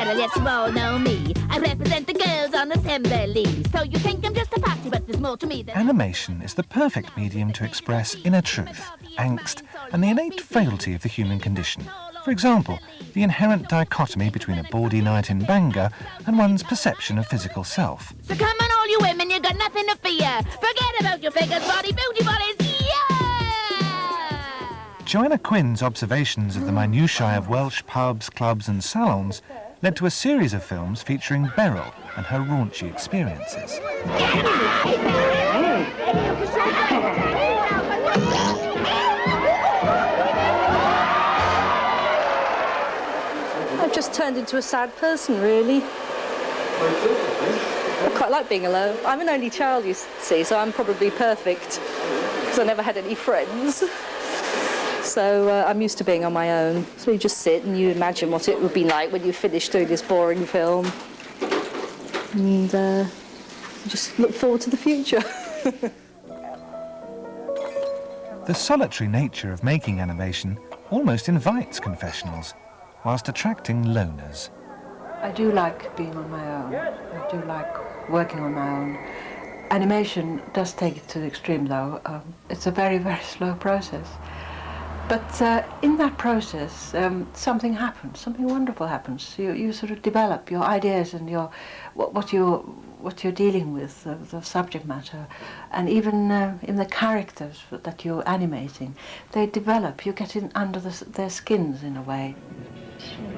Well, yes, you all know me. I represent the girls on assembly. So you think I'm just a party, but there's more to me than... Animation is the perfect medium to express inner truth, angst, and the innate frailty of the human condition. For example, the inherent dichotomy between a bawdy night in Bangor and one's perception of physical self. So come on, all you women, you got nothing to fear. Forget about your figures, booty bodies, yeah! Joanna Quinn's observations of the minutiae of Welsh pubs, clubs and salons led to a series of films featuring Beryl and her raunchy experiences. I've just turned into a sad person, really. I quite like being alone. I'm an only child, you see, so I'm probably perfect, because I never had any friends. So I'm used to being on my own. So you just sit and you imagine what it would be like when you finish doing this boring film. And just look forward to the future. The solitary nature of making animation almost invites confessionals, whilst attracting loners. I do like being on my own. I do like working on my own. Animation does take it to the extreme, though. It's a very, very slow process. But in that process, something happens, something wonderful happens. You sort of develop your ideas and what you're dealing with, the subject matter, and even in the characters that you're animating, they develop. You get in under their skins in a way.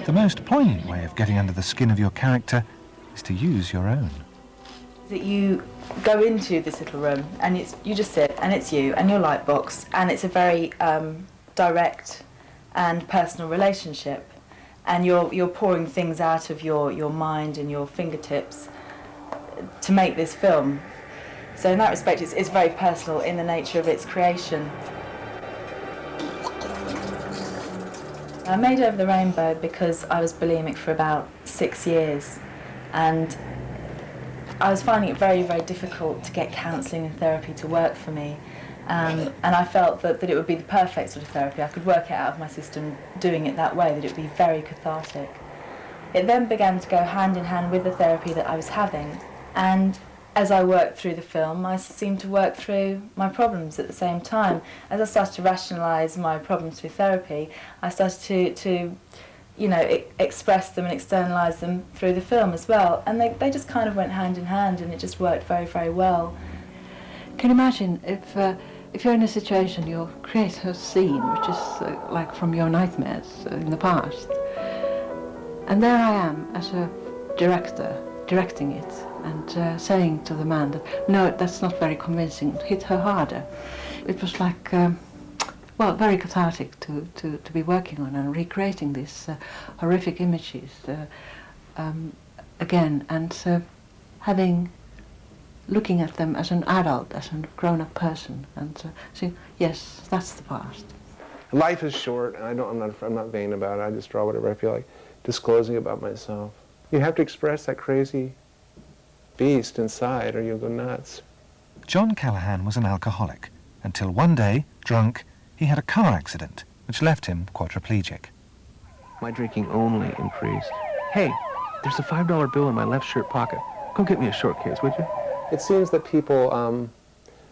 The most poignant way of getting under the skin of your character is to use your own. That you go into this little room and you just sit and it's you and your light box, and it's a very direct and personal relationship, and you're pouring things out of your mind and your fingertips to make this film. So in that respect it's very personal in the nature of its creation. I made Over the Rainbow because I was bulimic for about 6 years, and I was finding it very, very difficult to get counselling and therapy to work for me. And I felt that it would be the perfect sort of therapy. I could work it out of my system doing it that way, that it would be very cathartic. It then began to go hand in hand with the therapy that I was having, and as I worked through the film, I seemed to work through my problems at the same time. As I started to rationalise my problems through therapy, I started to express them and externalise them through the film as well. And they just kind of went hand in hand, and it just worked very, very well. Can you imagine if you're in a situation, you create a scene which is like from your nightmares in the past, and there I am as a director directing it and saying to the man that, no, that's not very convincing, hit her harder. It was like, very cathartic to be working on and recreating these horrific images again, and looking at them as an adult, as a grown-up person, and saying, yes, that's the past. Life is short, and I'm not vain about it. I just draw whatever I feel like disclosing about myself. You have to express that crazy beast inside, or you'll go nuts. John Callahan was an alcoholic, until one day, drunk, he had a car accident, which left him quadriplegic. My drinking only increased. Hey, there's a $5 bill in my left shirt pocket. Go get me a short case, would you? It seems that people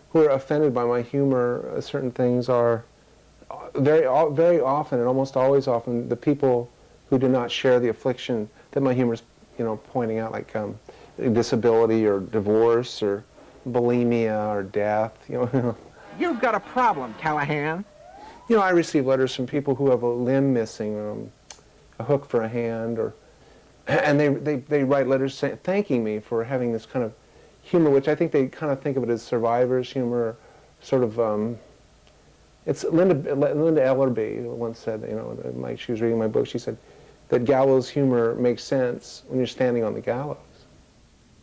who are offended by my humor, certain things are very often, and almost always often, the people who do not share the affliction that my humor is, pointing out, like disability or divorce or bulimia or death. You've got a problem, Callahan. I receive letters from people who have a limb missing, a hook for a hand, and they write letters thanking me for having this kind of humor, which I think they kind of think of it as survivor's humor, sort of. It's Linda Ellerby once said, she was reading my book, she said that gallows humor makes sense when you're standing on the gallows.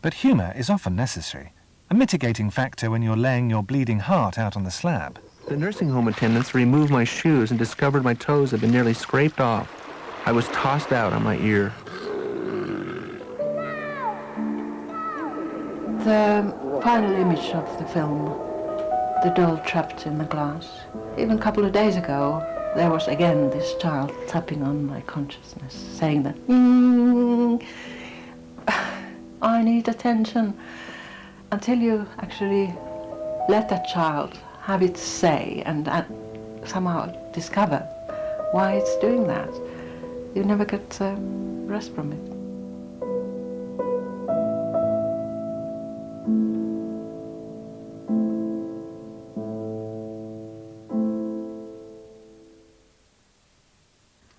But humour is often necessary, a mitigating factor when you're laying your bleeding heart out on the slab. The nursing home attendants removed my shoes and discovered my toes had been nearly scraped off. I was tossed out on my ear. The final image of the film, the doll trapped in the glass. Even a couple of days ago, there was again this child tapping on my consciousness, saying that, saying, I need attention, until you actually let that child have its say and somehow discover why it's doing that. You never get rest from it.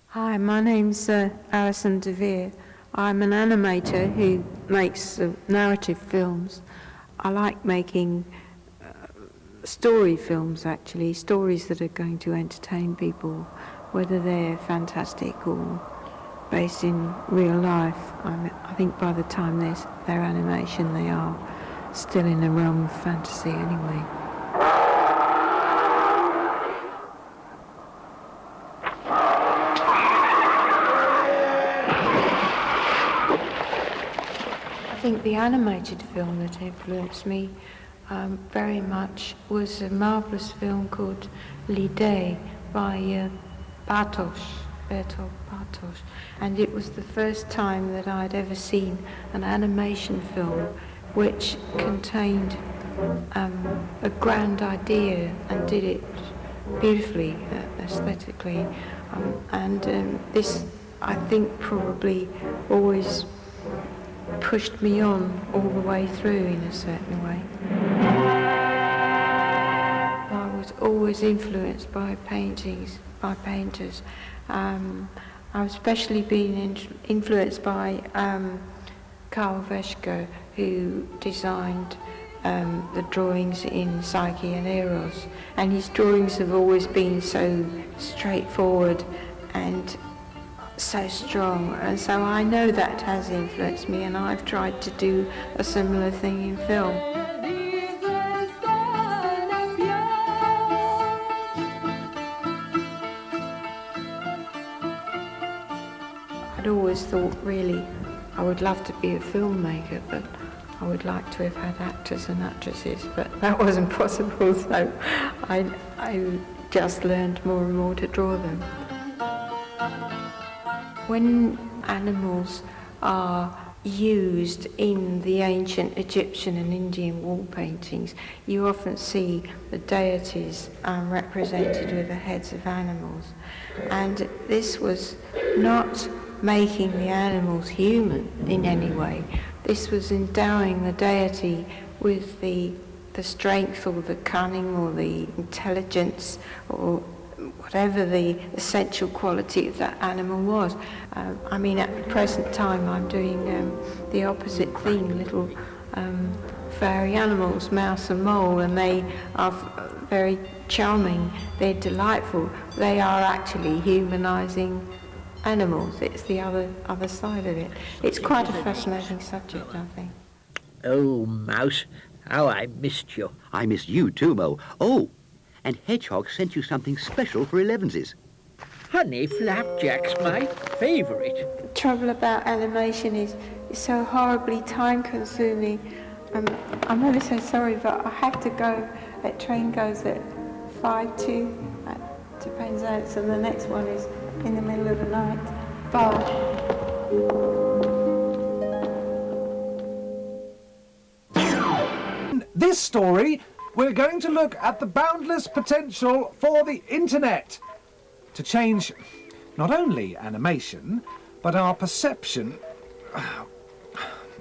Hi, my name's Alison de Vere. I'm an animator who makes narrative films. I like making story films, actually, stories that are going to entertain people, whether they're fantastic or based in real life. I think by the time they're animation, they are still in the realm of fantasy anyway. I think the animated film that influenced me very much was a marvellous film called L'Idée by Bertolt Bartos, and it was the first time that I'd ever seen an animation film which contained a grand idea and did it beautifully, aesthetically, and this, I think, probably always pushed me on all the way through in a certain way. I was always influenced by paintings, by painters. I've especially been influenced by Carl Veschke, who designed the drawings in Psyche and Eros, and his drawings have always been so straightforward and so strong, and so I know that has influenced me, and I've tried to do a similar thing in film. I'd always thought, really, I would love to be a filmmaker, but I would like to have had actors and actresses, but that wasn't possible, so I just learned more and more to draw them. When animals are used in the ancient Egyptian and Indian wall paintings, you often see the deities represented with the heads of animals. And this was not making the animals human in any way. This was endowing the deity with the strength or the cunning or the intelligence or whatever the essential quality of that animal was. I mean, at the present time, I'm doing the opposite thing, little furry animals, mouse and mole, and they are very charming. They're delightful. They are actually humanizing animals. It's the other side of it. It's quite a fascinating subject, I think. Oh, Mouse, how I missed you. I missed you too, Mo. Oh, and Hedgehog sent you something special for 11s. Honey flapjack's my favourite. The trouble about animation is it's so horribly time-consuming. I'm really so sorry, but I have to go. That train goes at 5:02 to Penzance, and the next one is in the middle of the night. Bye. This story, we're going to look at the boundless potential for the internet to change not only animation, but our perception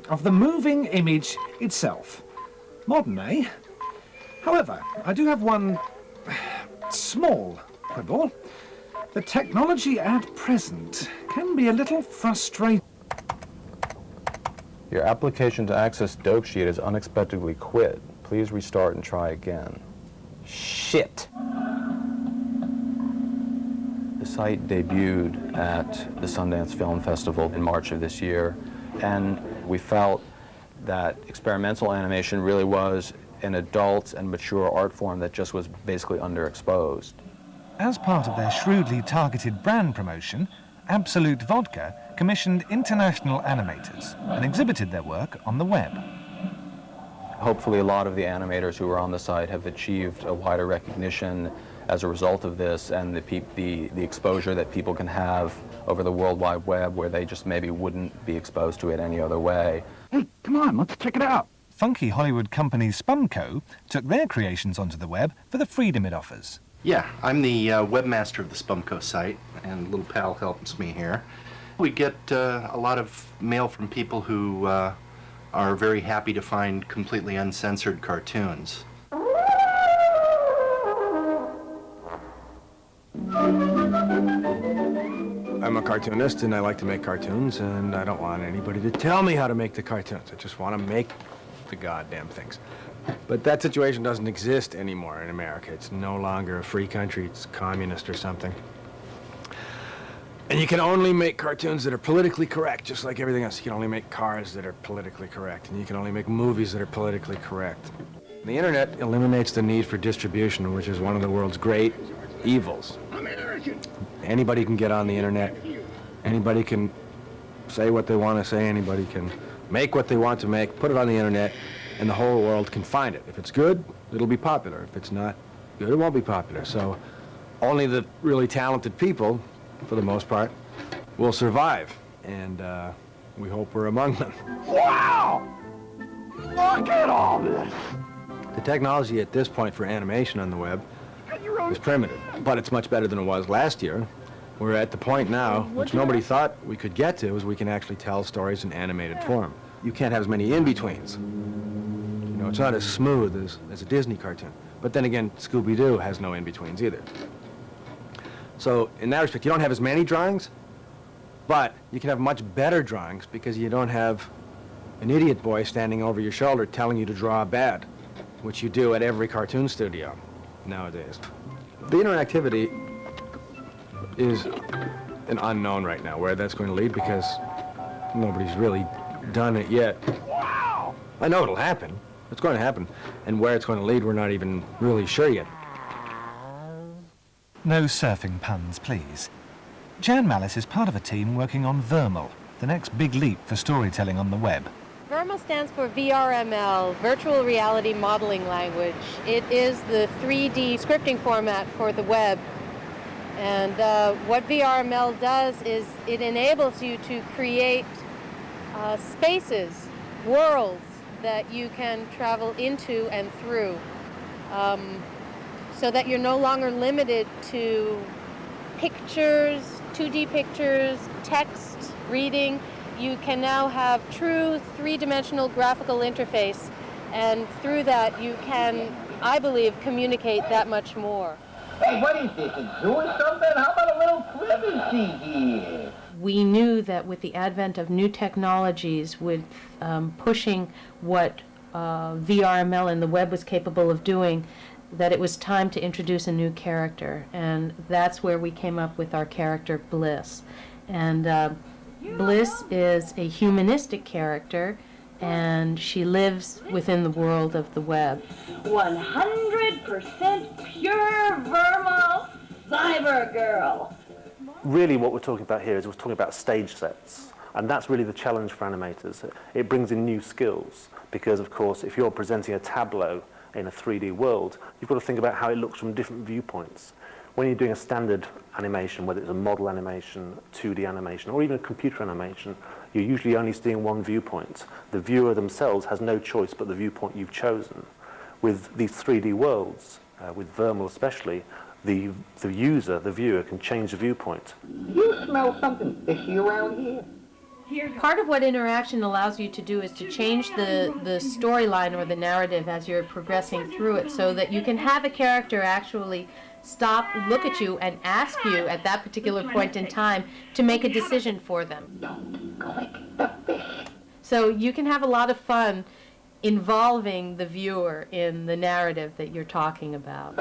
of the moving image itself. Modern, eh? However, I do have one small quibble. The technology at present can be a little frustrating. Your application to access Dope Sheet has unexpectedly quit. Please restart and try again. Shit! The site debuted at the Sundance Film Festival in March of this year, and we felt that experimental animation really was an adult and mature art form that just was basically underexposed. As part of their shrewdly targeted brand promotion, Absolute Vodka commissioned international animators and exhibited their work on the web. Hopefully a lot of the animators who were on the site have achieved a wider recognition as a result of this, and the exposure that people can have over the World Wide Web, where they just maybe wouldn't be exposed to it any other way. Hey, come on, let's check it out. Funky Hollywood company Spümcø took their creations onto the web for the freedom it offers. Yeah, I'm the webmaster of the Spümcø site, and little pal helps me here. We get a lot of mail from people who are very happy to find completely uncensored cartoons. I'm a cartoonist and I like to make cartoons, and I don't want anybody to tell me how to make the cartoons. I just want to make the goddamn things. But that situation doesn't exist anymore in America. It's no longer a free country, it's communist or something. And you can only make cartoons that are politically correct, just like everything else. You can only make cars that are politically correct, and you can only make movies that are politically correct. The internet eliminates the need for distribution, which is one of the world's great evils. Anybody can get on the internet. Anybody can say what they want to say. Anybody can make what they want to make, put it on the internet, and the whole world can find it. If it's good, it'll be popular. If it's not good, it won't be popular. So only the really talented people, for the most part, will survive. And we hope we're among them. Wow! Look at all this! The technology at this point for animation on the web is primitive, but it's much better than it was last year. We're at the point now, which nobody thought we could get to, is we can actually tell stories in animated form. You can't have as many in-betweens. You know, it's not as smooth as a Disney cartoon. But then again, Scooby-Doo has no in-betweens either. So in that respect, you don't have as many drawings, but you can have much better drawings because you don't have an idiot boy standing over your shoulder telling you to draw bad, which you do at every cartoon studio nowadays. The interactivity is an unknown right now, where that's going to lead, because nobody's really done it yet. Wow! I know it'll happen. It's going to happen. And where it's going to lead, we're not even really sure yet. No surfing puns, please. Jan Malice is part of a team working on VRML, the next big leap for storytelling on the web. VRML stands for VRML, Virtual Reality Modeling Language. It is the 3D scripting format for the web. And what VRML does is it enables you to create spaces, worlds that you can travel into and through, so that you're no longer limited to pictures, 2D pictures, text, reading. You can now have true three-dimensional graphical interface, and through that you can, I believe, communicate that much more. Hey, what is this? It's doing something? How about a little privacy here? We knew that with the advent of new technologies, with pushing what VRML and the web was capable of doing, that it was time to introduce a new character. And that's where we came up with our character, Bliss. And Bliss is a humanistic character, and she lives within the world of the web. 100% pure VRML cyber girl. Really what we're talking about here is we're talking about stage sets, and that's really the challenge for animators. It brings in new skills, because of course if you're presenting a tableau in a 3D world, you've got to think about how it looks from different viewpoints. When you're doing a standard animation, whether it's a model animation, 2D animation, or even a computer animation, you're usually only seeing one viewpoint. The viewer themselves has no choice but the viewpoint you've chosen. With these 3D worlds, with VRML especially, the user, the viewer, can change the viewpoint. You smell something fishy around here? Part of what interaction allows you to do is to change the storyline or the narrative as you're progressing through it, so that you can have a character actually stop, look at you, and ask you at that particular point in time to make a decision for them. So you can have a lot of fun involving the viewer in the narrative that you're talking about.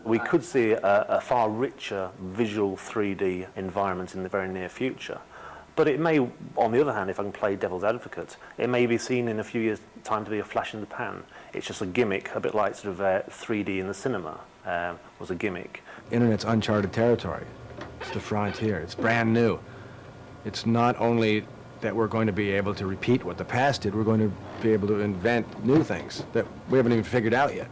We could see a far richer visual 3D environment in the very near future. But it may, on the other hand, if I can play devil's advocate, it may be seen in a few years' time to be a flash in the pan. It's just a gimmick, a bit like sort of 3D in the cinema was a gimmick. Internet's uncharted territory. It's the frontier. It's brand new. It's not only that we're going to be able to repeat what the past did, we're going to be able to invent new things that we haven't even figured out yet.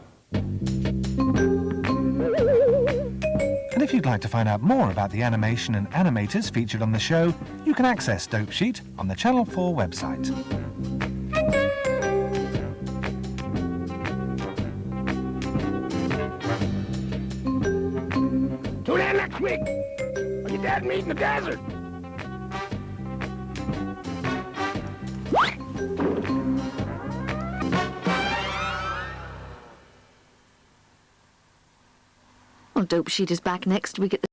If you'd like to find out more about the animation and animators featured on the show, you can access Dope Sheet on the Channel 4 website. Tune in next week. Or your dad meet in the desert. Well, Dope Sheet is back next week at the